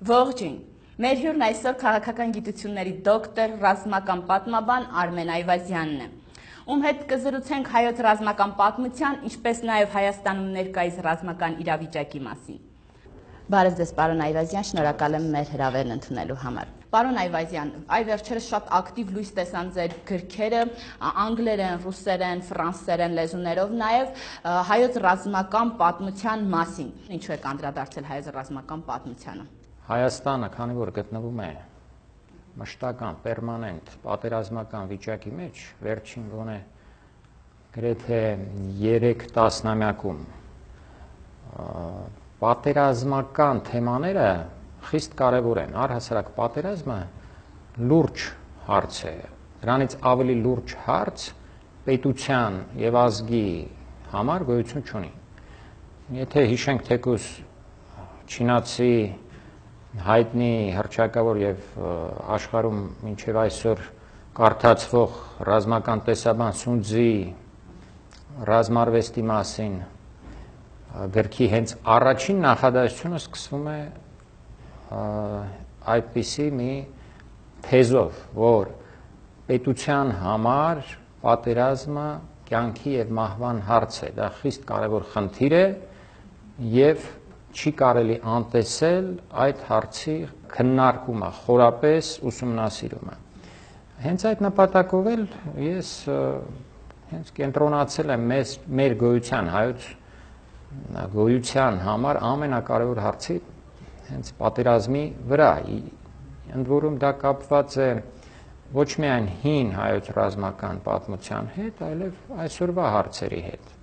Ողջույն։ Մեր հյուրն այսօր քաղաքական գիտությունների դոկտոր, ռազմական պատմաբան Արմեն Այվազյանն է, ում հետ կզրուցենք հայոց ռազմական պատմության, ինչպես նաև Հայաստանում ներկայիս ռազմական իրավիճակի մասին։ Բարև ձեզ, պարոն Այվազյան, շնորհակալ եմ մեր հրավերն ընդունելու համար։ Պարոն Այվազյան, այ վերջերս շատ ակտիվ լույս տեսան ձեր գրքերը անգլերեն, ռուսերեն, ֆրանսերեն լեզուներով, նաև հայոց ռազմական պատմության մասին։ Ինչու եք անդրադարձել հայոց ռազմական պատմությանը։ Հայաստանը, քանի որ գտնվում է մշտական, պերմանենտ պատերազմական վիճակի մեջ, վերջին գոնե գրեթե 3 տասնամյակում պատերազմական թեմաները խիստ կարևոր են։ Առհասարակ պատերազմը լուրջ հարց է։ Դրանից ավելի լուրջ հարց պետության եւ ազգի համար գոյություն չունի։ Եթե հիշենք թեկուզ չինացի հայտնի հռչակավոր եւ աշխարհում մինչեւ այսօր կարդացվող ռազմական տեսաբան Սուն Ձի ռազմարվեստի մասին գրքի հենց առաջին նախադասությունը սկսվում է այդպիսի մի թեզով, որ պետության համար պատերազմը կյանքի եւ մահվան հարց է, դա խիստ կարևոր խնդիր է եւ չի կարելի անտեսել այդ հարցի քննարկումը, խորապես ուսումնասիրումը։ Հենց այդ նպատակով էլ ես հենց կենտրոնացել եմ մեր գոյության, հայոց գոյության համար ամենակարևոր հարցի հենց պատերազմի վրա, ընդ որում դա կապված է ոչ միայն հին հայոց ռազմական պատմության հետ, այլև այսօրվա հարցերի հետ։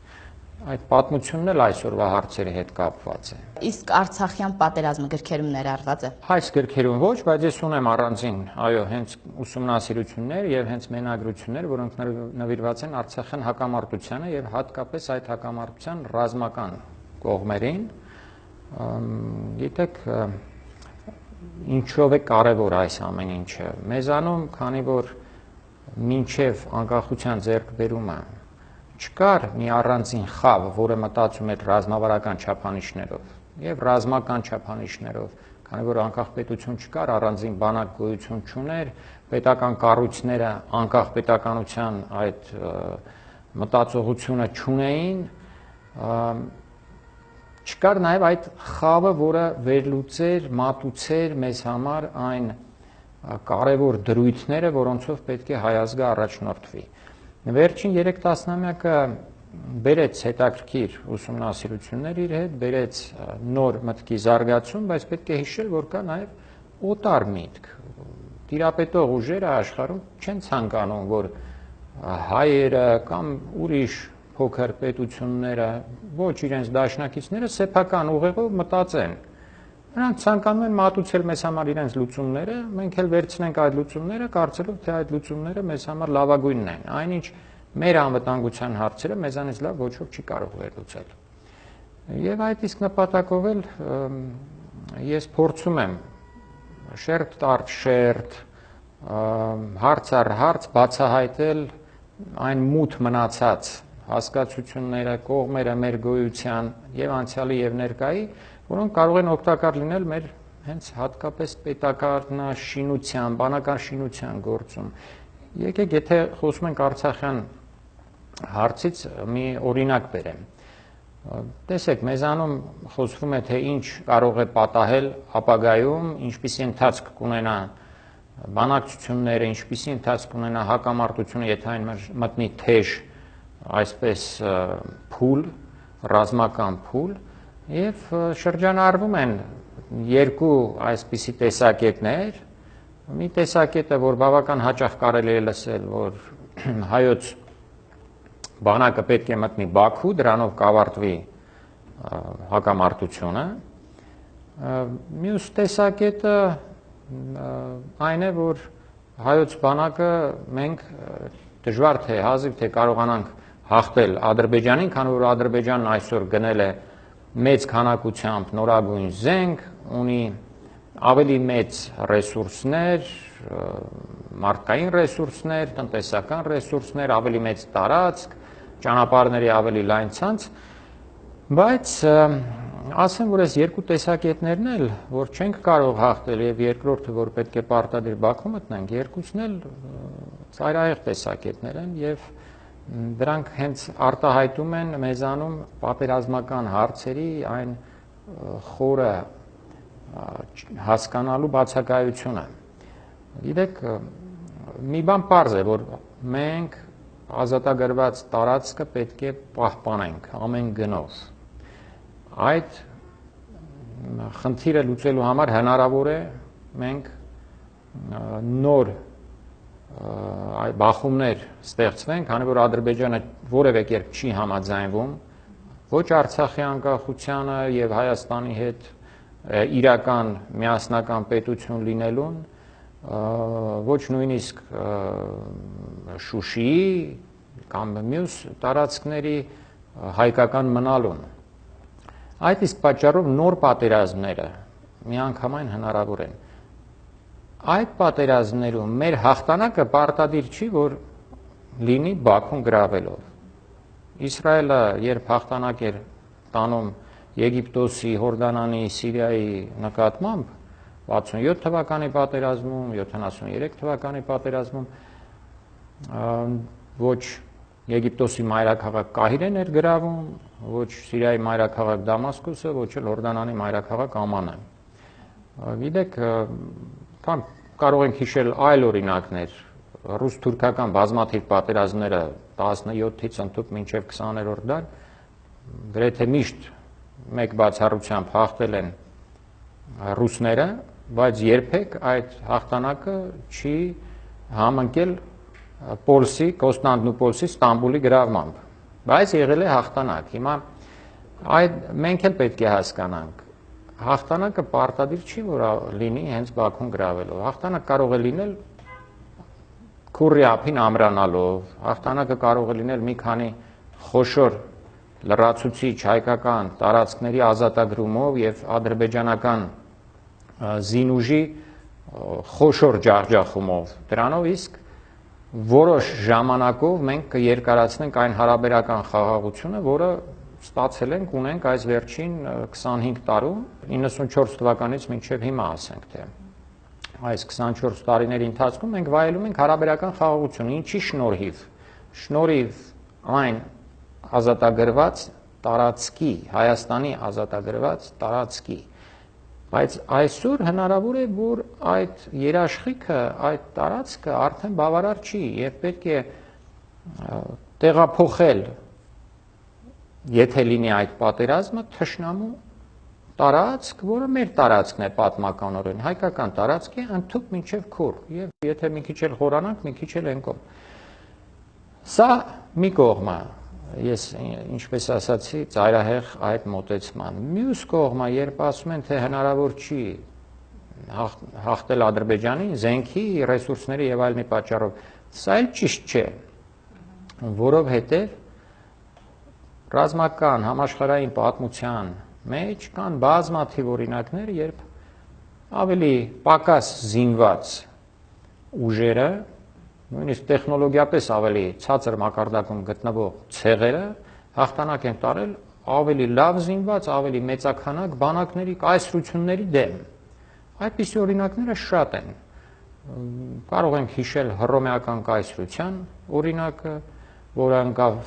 Այդ պատմությունն էլ այսօրվա հարցերի հետ կապված է։ Իսկ Արցախյան պատերազմը գրքերում ներառված է։ Այս գրքերում ոչ, բայց ես ունեմ առանձին, այո, հենց ուսումնասիրություններ եւ հենց մենագրություններ, որոնք նվիրված են Արցախյան հակամարտությանը եւ հատկապես այդ հակամարտության ռազմական կողմերին։ Գիտեք, ինչով է կարևոր այս ամեն ինչը։ Մեզանում, քանի որ մինչև անկախության ձեռքբերումը չկար մի առանձին խավ, որը մտածում էր ռազմավարական չափանիշներով եւ ռազմական չափանիշներով, քանի որ անկախ պետություն չկար, առանձին բանակ գոյություն չուներ, պետական կառույցները անկախ պետականության այդ մտածողությունը չունեին, չկար նաև այդ խավը, որը վերլուծեր, մատուցեր մեզ համար այն կարևոր դրույթները, որոնցով պետք է հայ ազգը առաջնորդվի։ Վերջին 3 տասնամյակը բերեց հետաքրքիր ուսումնասիրություններ իր հետ, բերեց նոր մտքի զարգացում, բայց պետք է հիշել, որ կա նաև օտար միտք։ Տիրապետող ուժերը աշխարհում չեն ցանկանում, որ հայերը կամ ուրիշ փոքր պետությունները, ոչ իրենց դաշնակիցները սեփական ուղեղով մտածեն։ Նրանք ցանկանում են մատուցել մեզ համար իրենց լուծումները, մենք էլ վերցնենք այդ լուծումները, կարծելով, թե այդ լուծումները մեզ համար լավագույնն են։ Այնինչ մեր անվտանգության հարցերը մեզանից լավ ոչ ոք չի կարող վերլուծել։ Եվ այդ իսկ նպատակով էլ ես փորձում եմ շերտ առ շերտ, հարց առ հարց բացահայտել այն մութ մնացած հասկացությունները, կողմերը մեր գոյության եւ անցյալի եւ ներկայի, որոնք կարող են օգտակար լինել մեր հենց հատկապես պետականաշինության, բանական շինության գործում։ Եկեք, եթե խոսում ենք Արցախյան հարցից, մի օրինակ բերեմ։ Տեսեք, մեզանում խոսվում է, թե ինչ կարող է պատահել ապագայում, ինչպիսի ընթացք կունենա բանակցությունները, ինչպիսի ընթացք կունենա հակամարտությունը, եթե այն մտնի թեժ այսպես փուլ, ռազմական փուլ, եւ շրջանառվում են երկու այսպիսի տեսակետներ։ Մի տեսակետը, որ բավական հաճախ կարելի է լսել, որ հայոց բանակը պետք է մտնի Բաքու, դրանով կավարտվի հակամարտությունը։ Մյուս տեսակետը այն է, որ հայոց բանակը մենք դժվար թե հազիվ թե կարողանանք հաղթել Ադրբեջանին, քանի որ Ադրբեջանն այսօր գնել է մեծ քանակությամբ նորագույն զենք, ունի ավելի մեծ ռեսուրսներ, մարդկային ռեսուրսներ, տնտեսական ռեսուրսներ, ավելի մեծ տարածք, ճանապարհների ավելի լայն ցանց, բայց ասեմ, որ այս երկու տեսակետներն էլ, որ չենք կարող հաղթել եւ երկրորդը, որ պետք է պարտադիր Բաքու մտնենք, երկուսն էլ ծայրահեղ տեսակետներ են եւ դրանք հենց արտահայտում են մեզանում պատերազմական հարցերի այն խորը հասկանալու բացակայությունը։ Գիտեք, մի բան պարզ է, որ մենք ազատագրված տարածքը պետք է պահպանենք ամեն գնով։ Այդ խնդիրը լուծելու համար հնարավոր է մենք նոր բախումներ ստեղծվենք, քանի որ Ադրբեջանը որևէ կերպ չի համաձայնվում ոչ Արցախի անկախությանը եւ Հայաստանի հետ իրական միասնական պետություն լինելուն, ոչ նույնիսկ Շուշիի կամ մյուս տարածքների հայկական մնալուն։ Այդ իսկ պատճառով նոր պատերազմները միանգամայն հնարավոր են։ Այդ պատերազմներում մեր հաղթանակը պարտադիր չի, որ լինի Բաքուն գրավելով։ Իսրայելը երբ հաղթանակ էր տանում Եգիպտոսի, Հորդանանի, Սիրիայի նկատմամբ 67 թվականի պատերազմում, 73 թվականի պատերազմում ոչ Եգիպտոսի մայրաքաղաք Կահիրեն էր գրավում, ոչ Սիրիայի մայրաքաղաք Դամասկոսը, ոչ էլ Հորդանանի մայրաքաղաք Ամանը։ Գիտեք, կարող ենք հիշել այլ օրինակներ, ռուս-թուրքական բազմաթիվ պատերազմները 17-ից ընդհուպ մինչև 20-րդ դար գրեթե միշտ մեկ բացառությամբ հաղթել են ռուսները, բայց երբեք այդ հաղթանակը չի համընկել Պոլսի, Կոստանդնուպոլսի, Ստամբուլի գրավմամբ, բայց եղել է հաղթանակ։ Հիմա մենք էլ պետք է հասկանանք, հաղթանակը պարտադիր չի, որ լինի հենց Բաքուն գրավելով, հաղթանակ կարող է լինել քուրի ափին ամրանալով, հաղթանակը կարող է լինել մի քանի խոշոր լրացուցիչ հայկական տարածքների ազատագրումով եւ ադրբեջանական զինուժի խոշոր ջախջախումով, դրանով իսկ որոշ ժամանակով մենք կերկարացնենք այն հարաբերական խաղաղությունը, որը ստացել ենք, ունենք այս վերջին 25 տարում, 94 թվականից մինչև հիմա ասենք թե այս 24 տարիների ընթացքում մենք վայելում ենք հարաբերական խաղաղություն, ինչի շնորհիվ։ Շնորհիվ այն ազատագրված տարածքի, Հայաստանի ազատագրված տարածքի։ Բայց այսօր հնարավոր է, որ այդ երաշխիքը, այդ տարածքը արդեն բավարար չի եւ պետք է տեղափոխել, եթե լինի այդ պատերազմը, թշնամու տարածք, որը մեր տարածքն է պատմականորեն, հայկական տարածք է, ընդհուպ մինչև Քուր, եւ եթե մի քիչ էլ խորանանք, մի քիչ էլ ենք։ Սա մի կողմը, ես ինչպես ասացի, ծայրահեղ այդ մոտեցման։ Մյուս կողմը, երբ ասում են, թե հնարավոր չի հաղթել Ադրբեջանին, զենքի, ռեսուրսների եւ այլնի պատճառով, սա էլ ճիշտ չէ, որովհետեւ ռազմական համաշխարհային պատմության մեջ կան բազմաթիվ օրինակներ, երբ ավելի պակաս զինված ուժերը, նույնիսկ տեխնոլոգիապես ավելի ցածր մակարդակում գտնվող ցեղերը հաղթանակ են տարել ավելի լավ զինված, ավելի մեծաքանակ բանակների կայսրությունների դեմ։ Այդպիսի օրինակները շատ են։ Կարող ենք հիշել հռոմեական կայսրության օրինակը, որը անկավ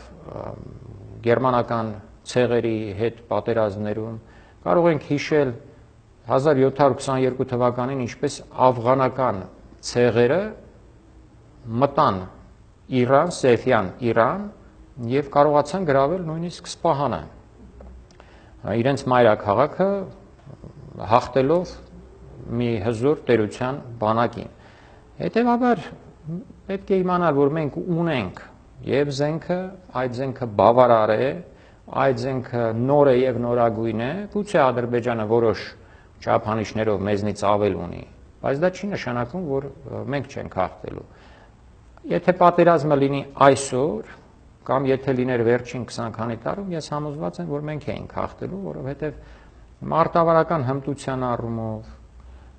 գերմանական ցեղերի հետ պատերազմներում, կարող ենք հիշել 1722 թվականին ինչպես աֆղանական ցեղերը մտան Իրան, Սեֆյան Իրան եւ կարողացան գրավել նույնիսկ Սպահանը։ Իրենց մայրաքաղաքը հաղթելով մի հզոր տերության բանակին։ Հետևաբար պետք է իմանալ, որ մենք ունենք եւ զենքը, այդ զենքը բավարար է, այդ զենքը նոր է եւ նորագույն է, գուցե Ադրբեջանը որոշ չափանիշներով մեզնից ավել ունի, բայց դա չի նշանակում, որ մենք չենք հաղթելու։ Եթե պատերազմը լինի այսօր, կամ եթե լիներ վերջին 20 քանի տարում, ես համոզված եմ, որ մենք էինք հաղթելու, որովհետեւ մարտավարական հմտության առումով,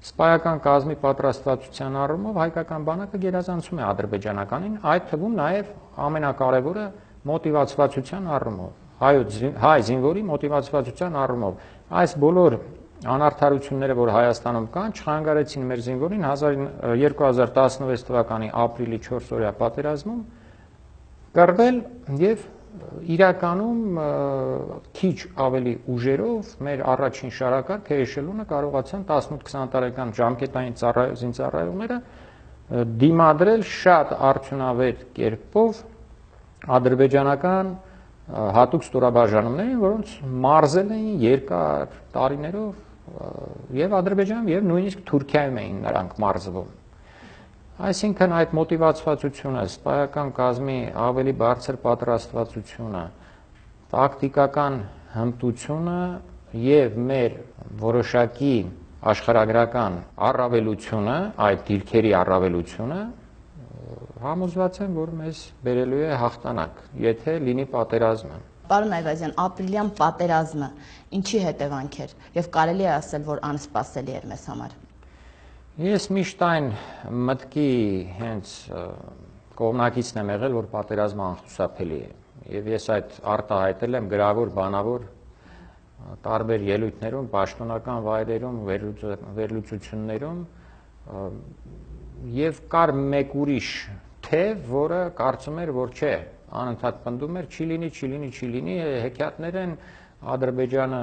սպայական կազմի պատրաստվածության առումով հայկական բանակը գերազանցում է ադրբեջանականին, այդ թվում նաև ամենակարևորը մոտիվացվածության առումով։ հայ զինվորի մոտիվացվածության առումով։ Այս բոլոր անարդարությունները, որ Հայաստանում կան, չխանգարեցին մեր զինվորին 2016 թվականի ապրիլի 4-օրյա պատերազմում կռվել եւ իրականում քիչ ավելի ուժերով մեր առաջին շարակարգ էշելոնը կարողացան 18-20 տարեկան ժամկետային զինծառայողները դիմադրել շատ արդյունավետ կերպով ադրբեջանական հատուկ ստորաբաժանումներին, որոնց մարզել էին երկար տարիներով եւ Ադրբեջանում եւ նույնիսկ Թուրքիայում էին նրանք մարզվում։ Այսինքն այդ մոտիվացվածությունը, սպայական կազմի ավելի բարձր պատրաստվածությունը, տակտիկական հմտությունը եւ մեր որոշակի աշխարհագրական առավելությունը, այդ դիրքերի առավելությունը համոզված եմ, որ մեզ բերելու է հաղթանակ, եթե լինի պատերազմը։ Պարոն Այվազյան, ապրիլյան պատերազմը ինչի հետևանք էր եւ կարելի է ասել, որ անսպասելի էր մեզ համար։ Ես միշտ այն մտքի հենց կողմնակիցն եմ եղել, որ պատերազմը անխուսափելի է եւ ես այդ արտահայտել եմ գրավոր, բանավոր տարբեր ելույթներում, պաշտոնական վայրերում, վերլուծություններում եւ կար մեկ ուրիշ թեւ, որը կարծում էր, որ չէ, անընդհատ պնդում էր, չի լինի, հեքիաթներ են Ադրբեջանը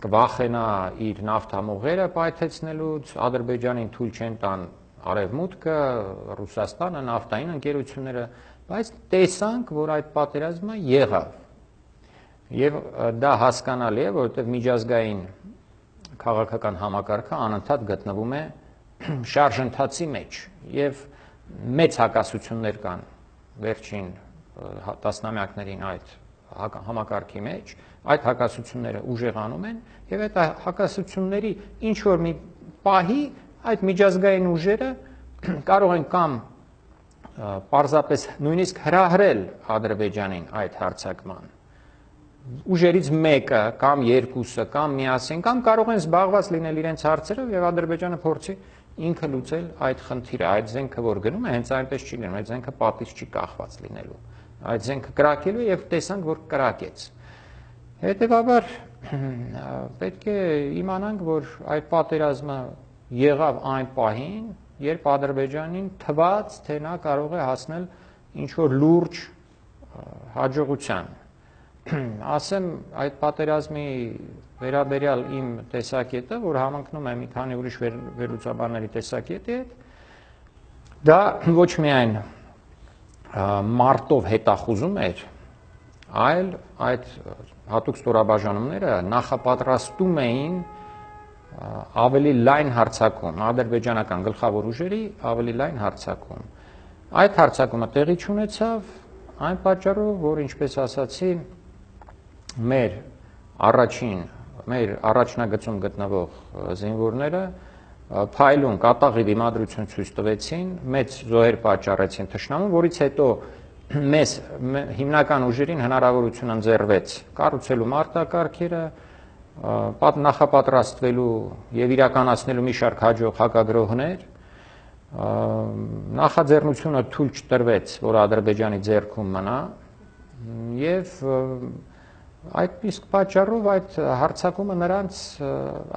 կվախենա իր նավթամուղերը պայթեցնելուց, Ադրբեջանին թույլ չեն տան Արևմուտքը, Ռուսաստանը, նավթային ընկերությունները, բայց տեսանք, որ այդ պատերազմը եղավ։ Եվ դա հասկանալի է, որովհետև միջազգային քաղաքական համակարգը անընդհատ գտնվում է շարժընթացի մեջ եւ մեծ հակասություններ կան վերջին տասնամյակներին այդ համակարգի մեջ, այդ հակասությունները ուժեղանում են եւ այդ հակասությունների ինչ որ մի պահի այդ միջազգային ուժերը կարող են կամ պարզապես նույնիսկ հրահրել Ադրբեջանին այդ հարձակման ուժերից մեկը կամ երկուսը կամ միասին կամ կարող են զբաղված լինել իրենց հարցերով եւ Ադրբեջանը փորձի ինքը լուծել այդ խնդիրը, այդ զենքը որ գնում է, հենց այնպես չի լինում, այդ զենքը պատից չի կախված լինելու, այդ զենքը կրակելու եւ տեսանք, որ կրակեց։ Հետևաբար պետք է իմանանք, որ այդ պատերազմը եղավ այն պահին, երբ Ադրբեջանին թվաց, թե նա կարող է հասնել ինչ որ լուրջ հաջողության։ Ասեմ այդ պատերազմի վերաբերյալ իմ տեսակետը, որ համընկնում է մի քանի ուրիշ վերլուծաբանների տեսակետի հետ, դա ոչ միայն մարտով հետախուզում էր, այլ այդ հատուկ ստորաբաժանումները նախապատրաստում էին ավելի լայն հարձակում, ադրբեջանական գլխավոր ուժերի ավելի լայն հարձակում։ Այդ հարձակումը տեղի չունեցավ այն պատճառով, որ ինչպես ասացի, մեր առաջնագծում գտնվող զինվորները փայլուն կատաղի դիմադրություն ցույց տվեցին, մեծ զոհեր պատճառեցին թշնամուն, որից հետո մեզ հիմնական ուժերին հնարավորություն ընձեռվեց կառուցելու մարտակարգերը, նախապատրաստվելու եւ իրականացնելու մի շարք հաջող հակագրոհներ, նախաձեռնությունը թույլ չտրվեց, որ Ադրբեջանի ձեռքում մնա եւ այդ իսկ պատճառով այդ հարձակումը նրանց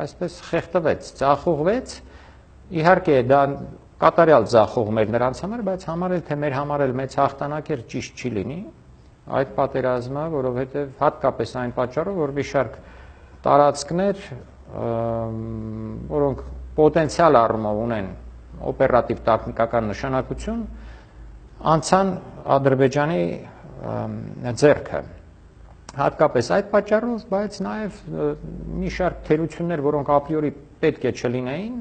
այսպես խեղդվեց, ձախողվեց, իհարկե դա կատարյալ ձախողում էր նրանց համար, բայց համարել թե մեր համար էլ մեծ հաղթանակ էր ճիշտ չի լինի այդ պատերազմը, որովհետև հատկապես այն պատճառով, որ մի շարք տարածքներ, որոնք պոտենցիալ առումով ունեն օպերատիվ տակտիկական նշանակություն, անցան Ադրբեջանի ձեռքը։ Հատկապես այդ պատճառով, բայց նաև մի շարք թերություններ, որոնք ապրիորի պետք է չլինեին,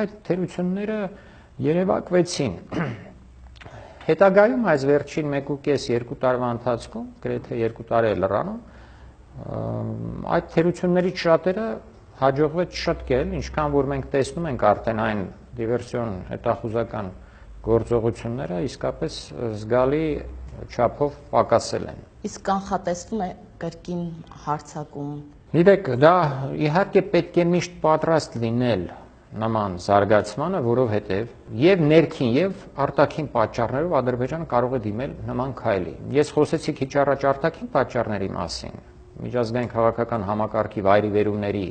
այդ թերությունները երևակվեցին։ Հետագայում այս վերջին 1.5-2 տարվա ընթացքում, գրեթե 2 տարի է լրանում, այդ թերություններից շատերը հաջողվեց շտկել, ինչքան որ մենք տեսնում ենք արդեն այն դիվերսիոն հետախուզական գործողությունները իսկապես զգալի չափով պակասել են։ Իսկ կանխատեսվում է կրկին հարձակում։ Գիտեք, դա իհարկե պետք է միշտ պատրաստ լինել նման զարգացմանը, որովհետև եւ ներքին եւ արտաքին պատճառներով Ադրբեջանը կարող է դիմել նման քայլի։ Ես խոսեցի քիչ առաջ արտաքին պատճառների մասին, միջազգային քաղաքական համակարգի վայրիվերումների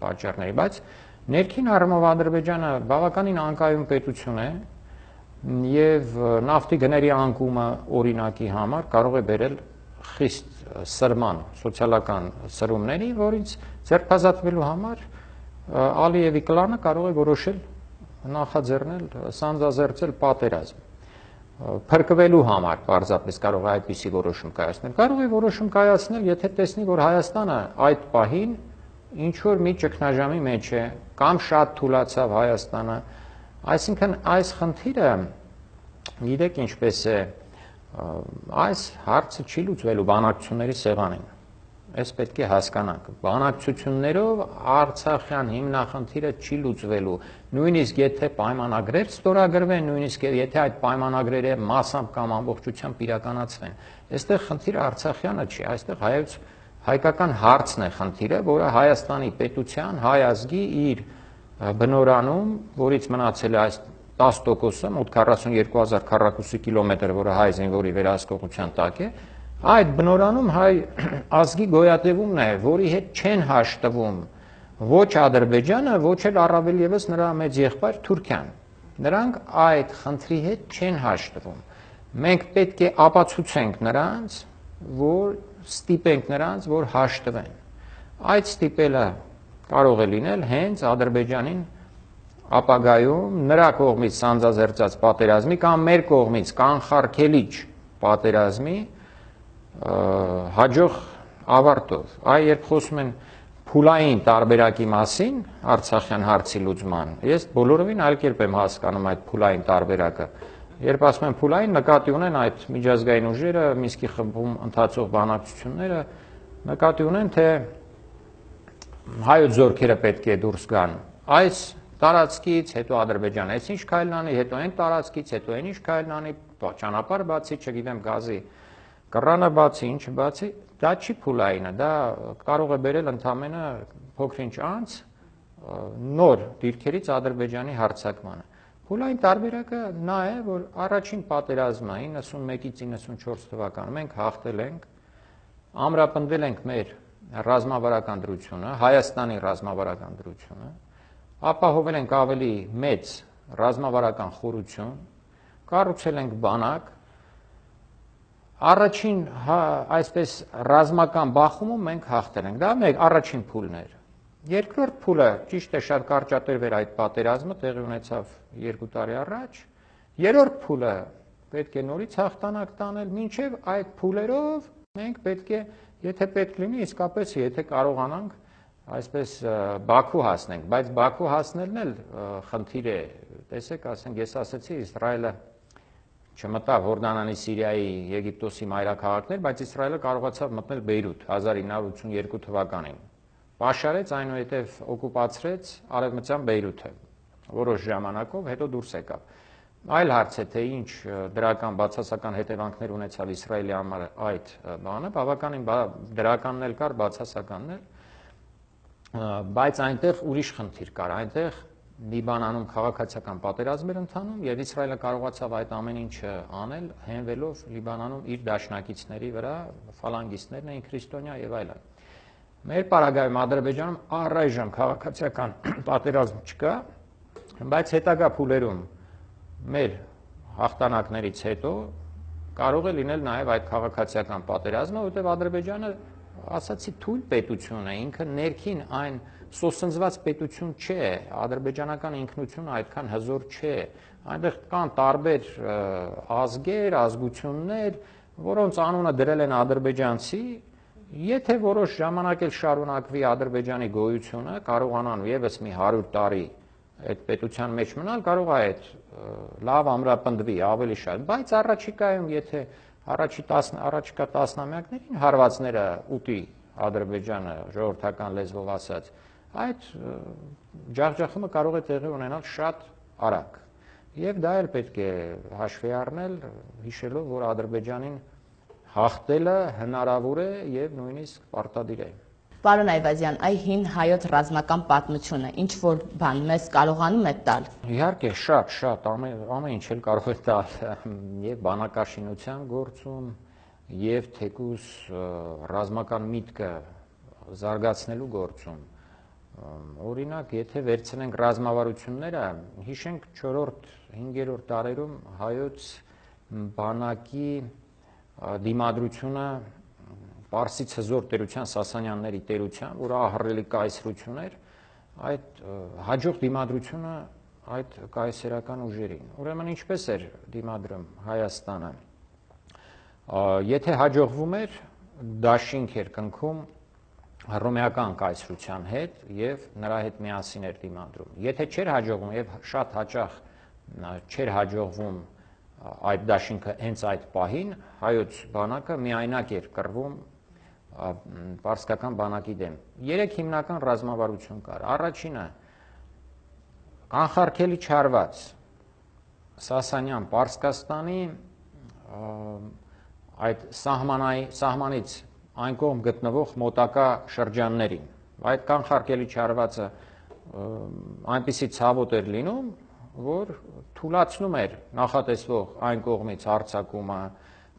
պատճառների, բայց ներքին առումով Ադրբեջանը բավականին անկայուն պետություն է եւ նավթի գների անկումը օրինակի համար կարող է բերել խիստ սրման սոցիալական սրումների, որից ձերբազատվելու համար Ալիևի կլանը կարող է որոշել նախաձեռնել, սանձազերծել պատերազմ։ Փրկվելու համար պարզապես կարող է այդպիսի որոշում կայացնել։ Կարող է որոշում կայացնել, եթե տեսնի, որ Հայաստանը այդ պահին ինչ որ մի ճգնաժամի մեջ է, կամ շատ թուլացավ Հայաստանը։ Այսինքն այս խնդիրը, գիտեք ինչպես է, այս հարցը չի լուծվելու բանակցությունների սեղանին։ Այս պետք է հասկանանք։ Բանակցություններով Արցախյան հիմնախնդիրը չի լուծվելու։ Նույնիսկ եթե պայմանագրեր ստորագրվեն, նույնիսկ եթե այդ պայմանագրերը մասամբ կամ ամբողջությամբ իրականացվեն, այստեղ խնդիրը Արցախյանը չի, այստեղ հայկական հարցն է խնդիրը, որը Հայաստանի պետության, հայ ազգի իր բնորանում, որից մնացել է այս 10%-ը, մոտ 42,000 քառակուսի կիլոմետր, որը հայ զինվորի վերահսկողության տակ է, այդ բնորանում հայ ազգի գոյատևումն է, որի հետ չեն հաշտվում ոչ Ադրբեջանը, ոչ էլ առավել ևս նրա մեծ եղբայր Թուրքիան։ Նրանք այդ խնդրի հետ չեն հաշտվում։ Մենք պետք է ապացուցենք նրանց, որ ստիպենք նրանց, որ հաշտվեն։ Այդ ստիպելը կարող է լինել հենց Ադրբեջանին ապագայում նրա կողմից սանձազերծած պատերազմի կամ մեր կողմից կանխարգելիչ պատերազմի հաջող ավարտով։ Այ երբ խոսում են փուլային տարբերակի մասին Արցախյան հարցի լուծման, ես բոլորովին այլ կերպ եմ հասկանում այդ փուլային տարբերակը։ Երբ ասում են փուլային, նկատի ունեն այդ միջազգային ուժերը, Մինսկի խմբում ընթացող բանակցությունները, նկատի ունեն, թե հայոց զորքերը պետք է դուրս գան այս տարածքից, հետո Ադրբեջանը այս ինչ քայլն անի, հետո այն տարածքից, հետո այն ինչ քայլն անի, ճանապարհ բացի, չգիտեմ, գազի կռանը բացի, ինչը բացի, դա չի փուլայինը, դա կարող է բերել ընդամենը փոքր-ինչ անց նոր դիրքերից Ադրբեջանի հարձակմանը։ Փուլային տարբերակը նա է, որ առաջին պատերազմը 91-ից 94 թվականին մենք հաղթել ենք, ամրապնդել ենք մեր ռազմավարական դրությունը, Հայաստանի ռազմավարական դրությունը, ապահովել ենք ավելի մեծ ռազմավարական խորություն, կառուցել ենք բանակ, առաջին այսպես ռազմական բախումում մենք հաղթել ենք, դա մեկ առաջին փուլն էր։ Երկրորդ փուլը, ճիշտ է, շատ կարճատև էր այդ պատերազմը, տեղի ունեցավ 2 տարի առաջ։ Երրորդ փուլը պետք է նորից հաղթանակ տանել, մինչև այդ փուլերով մենք պետք է, եթե պետք լինի, իսկապես եթե կարողանանք այսպես Բաքու հասնենք, բայց Բաքու հասնելն էլ խնդիր է, տեսեք, ասենք, ես ասացի Իսրայելը չմտավ Հորդանանի, Սիրիայի, Եգիպտոսի մայրաքաղաքներ, բայց Իսրայելը կարողացավ մտնել Բեյրութ 1982 թվականին։ Պաշարեց, այնուհետև օկուպացրեց արևմտյան Բեյրութը որոշ ժամանակով, հետո դուրս եկավ։ Այլ հարց է, թե ինչ դրական բացասական հետևանքներ ունեցավ Իսրայելի համար այդ բանը, բավականին դրականն էլ կար, բացասականն էլ, բայց այնտեղ ուրիշ խնդիր կար, այնտեղ Լիբանանում քաղաքացիական պատերազմ էր ընթանում եւ Իսրայելը կարողացավ այդ ամեն ինչը անել, հենվելով Լիբանանում իր դաշնակիցների վրա, ֆալանգիստներն էին քրիստոնյա եւ այլն։ Մեր պարագայում Ադրբեջանում առայժմ քաղաքացիական պատերազմ չկա, բայց հետագա փուլերում մեր հաղթանակներից հետո կարող է լինել նաեւ այդ քաղաքացիական պատերազմը, որտեղ Ադրբեջանը, ասացի, թույլ պետություն է, ինքը ներքին այն սոսնձված պետություն չէ, ադրբեջանական ինքնությունը այդքան հզոր չէ, այնտեղ կան տարբեր ազգեր, ազգություններ, որոնց անունը դրել են ադրբեջանցի, եթե որոշ ժամանակ էլ շարունակվի Ադրբեջանի գոյությունը, կարողանան եւս մի 100 տարի այդ պետության մեջ մնալ, կարող է այդ լավ ամրապնդվի ավելի շատ, բայց առաջիկայում, եթե առաջիկա տասնամյակներին հարվածները ուտի Ադրբեջանը, ժողովրդական լեզվով ասած, այդ ջախջախումը կարող է տեղի ունենալ շատ արագ։ Եվ դա էլ պետք է հաշվի առնել, հիշելով, որ Ադրբեջանին հաղթելը հնարավոր է եւ նույնիսկ պարտադիր է։ Պարոն Այվազյան, այ հին հայոց ռազմական պատմությունը ինչ որ բան մեզ կարողանում է տալ։ Իհարկե, շատ ամեն ինչ էլ կարող է տալ եւ բանակաշինության գործում եւ թեկուզ ռազմական միտքը զարգացնելու գործում։ Օրինակ, եթե վերցնենք ռազմավարությունները, հիշենք 4-րդ, 5-րդ դարերում հայոց բանակի դիմադրությունը Պարսից հզոր տերության Սասանյանների տերության, որը ահռելի կայսրություն էր, այդ հաջող դիմադրությունը այդ կայսերական ուժերին։ Ուրեմն ինչպես էր դիմադրում Հայաստանը։ Եթե հաջողվում էր, դաշինք էր կնքում հռոմեական կայսրության հետ եւ նրա հետ միասին էր դիմադրում։ Եթե չէր հաջողվում եւ շատ հաճախ չէր հաջողվում այդ դաշինքը հենց այդ պահին, հայոց բանակը միայնակ էր կռվում պարսկական բանակի դեմ։ 3 հիմնական ռազմավարություն կար։ Առաջինը կանխարգելի չարված Սասանյան Պարսկաստանի այդ սահմանից այն կողմ գտնվող մոտակա շրջաններին։ Այդ կանխարգելի չարվածը այնպիսի ցավոտ էր լինում, որ թուլացնում էր նախատեսվող այն կողմից հարձակումը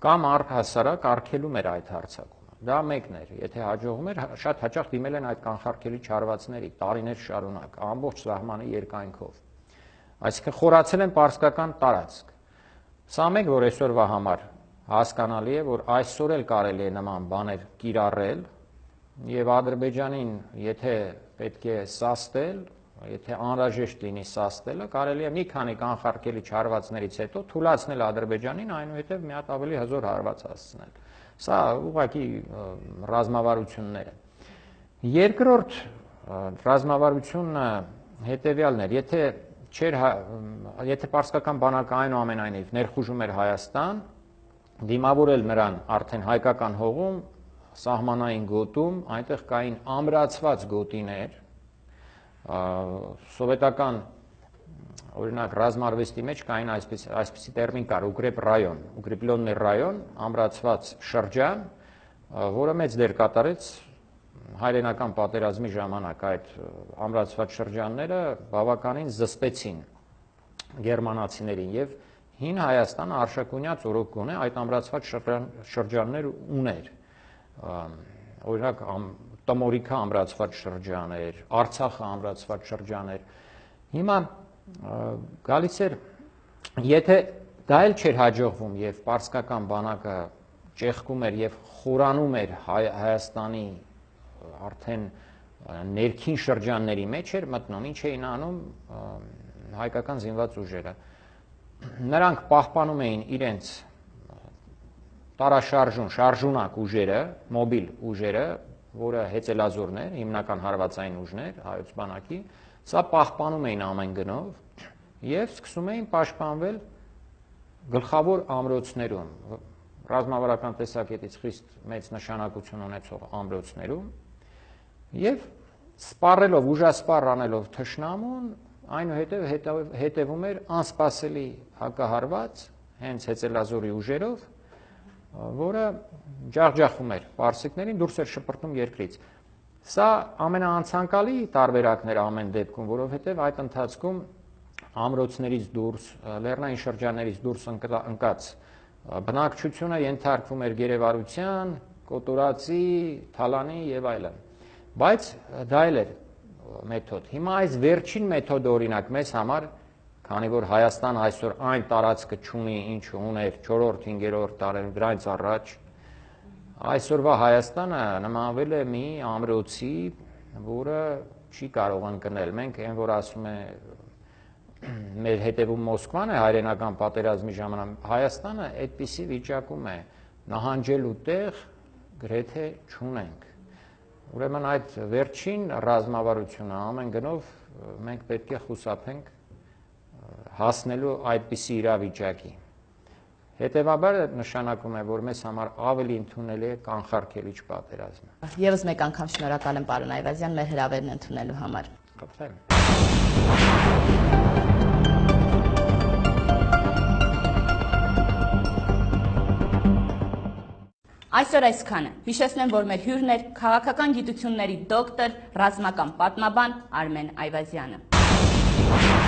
կամ առհասարակ արգելում էր այդ հարձակումը։ Դա մեկն էր, եթե հաջողվում էր, շատ հաճախ դիմել են այդ կանխարգելի չարվածների տարիներ շարունակ, ամբողջ սահմանի երկայնքով։ Այսինքն խորացել են պարսկական տարածք։ Սա մեկ, որ այսօրվա համար հասկանալի է, որ այսօր էլ կարելի է նման բաներ կիրառել եւ Ադրբեջանին, եթե պետք է սաստել, եթե անհրաժեշտ լինի սաստելը, կարելի է մի քանի կանխարգելի չարվածներից հետո թուլացնել Ադրբեջանին, այնուհետև մի հատ ավելի հզոր հարված հասցնել։ Սա ուղղակի ռազմավարություններ են։ Երկրորդ ռազմավարությունը հետևյալն էր, եթե պարսկական բանակը այնուամենայնիվ ներխուժում էր Հայաստան, դիմավորել նրան արդեն հայկական հողում, սահմանային գոտում, այնտեղ կային ամրացված գոտիներ, սովետական օրինակ ռազմարվեստի մեջ կային այսպիսի տերմին կար ուկրեպ ռայոն, ուկրեպլոններ ռայոն, ամրացված շրջան, որը մեծ դեր կատարեց հայրենական պատերազմի ժամանակ այդ ամրացված շրջանները բավականին զսպեցին գերմանացիներին եւ հին Հայաստանը արշակունյաց օրոք գոնե այդ ամրացված շրջաններ ուներ։ Օրինակ Տմորիքը ամրացված շրջան էր, Արցախը ամրացված շրջան էր։ Հիմա գալիս էր, եթե դա էլ չէր հաջողվում եւ պարսկական բանակը ճեղքում էր եւ խորանում էր Հայաստանի արդեն ներքին շրջանների մեջ էր մտնում, ինչ էին անում հայկական զինված ուժերը։ Նրանք պահպանում էին իրենց տարաշարժուն, շարժունակ ուժերը, մոբիլ ուժերը, որը հեծելազորներ, հիմնական հարվածային ուժներ հայոց բանակի, սա պահպանում էին ամեն գնով եւ սկսում էին պաշտպանվել գլխավոր ամրոցներում, ռազմավարական տեսակետից խիստ մեծ նշանակություն ունեցող ամրոցներում եւ սպառելով, ուժասպառ անելով թշնամուն, այնուհետև հետևում էր անսպասելի հակահարված հենց հեծելազորի ուժերով, որը ջախջախում էր պարսիկներին, դուրս էր շպրտում երկրից։ Սա ամենաանցանկալի տարբերակն էր ամեն դեպքում, որովհետև այդ ընթացքում ամրոցներից դուրս, լեռնային շրջաններից դուրս ընկած բնակչությունը ենթարկվում էր գերեվարության, կոտորածի, թալանի եւ այլն։ Բայց դա էլ էր մեթոդ։ Հիմա այս վերջին մեթոդը օրինակ մեզ համար, քանի որ Հայաստանը այսօր այն տարածքը չունի, ինչ ուներ 4-րդ, 5-րդ դարերում դրանից առաջ, այսօրվա Հայաստանը նմանվել է մի ամրոցի, որը չի կարող ընկնել։ Մենք այն որ ասում է մեր հետևում Մոսկվան է հայրենական պատերազմի ժամանակ, Հայաստանը այդպիսի վիճակում է, նահանջելու տեղ գրեթե չունենք։ Ուրեմն այդ վերջին ռազմավարությունը ամեն գնով մենք պետք է խուսափենք հասնելու այդպիսի իրավիճակի։ Հետևաբար նշանակում է, որ մեզ համար ավելի ընդունելի է կանխարգելիչ պատերազմը։ Եվս մեկ անգամ շնորհակալ եմ պարոն Այվազյան մեր հրավերն ընդունելու համար։ Խնդրեմ։ Այսօր այսքանը։ Հիշեցնեմ, որ մեր հյուրն էր քաղաքական գիտությունների դոկտոր, ռազմական պատմաբան Արմեն Այվազյանը։